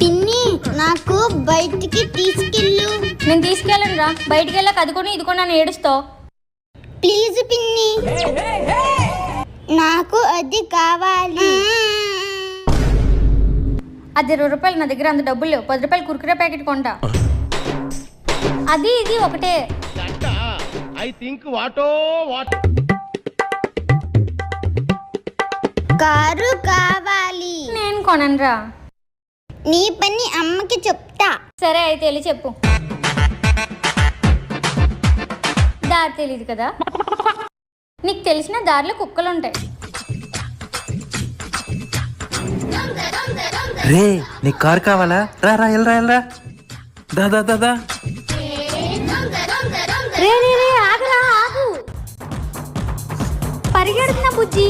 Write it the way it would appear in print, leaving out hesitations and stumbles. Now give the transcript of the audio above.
పిన్ని నాకు బయటికి తీసుకెళ్ళు. నేను తీసుకెళ్ళను రా. బయటికి వెళ్ళాక అది కొని ఇది కొని నన్ను ఏడుస్తావు. ప్లీజ్ పిన్ని, నాకు అది కావాలి. అది 20 రూపాయలు, నా దగ్గర అంత డబ్బులు లేవు. 10 రూపాయలు కుర్కురే ప్యాకెట్ కొంటా. అది ఇది ఒకటే. కారు కావాలి. నేను కొననురా. నీ పని అమ్మకి చెప్తా. సరే అయితే వెళ్ళి చెప్పు. దారి తెలియదు కదా. నీకు తెలిసిన దారిలో కుక్కలు ఉంటాయి. రే నీకు కార్ కావాలా? రా రా వెళ్ళరా వెళ్ళరా. దా దా దా దా. రే రే రే ఆగురా ఆగు. పరిగెడుతున్నా బుజ్జి.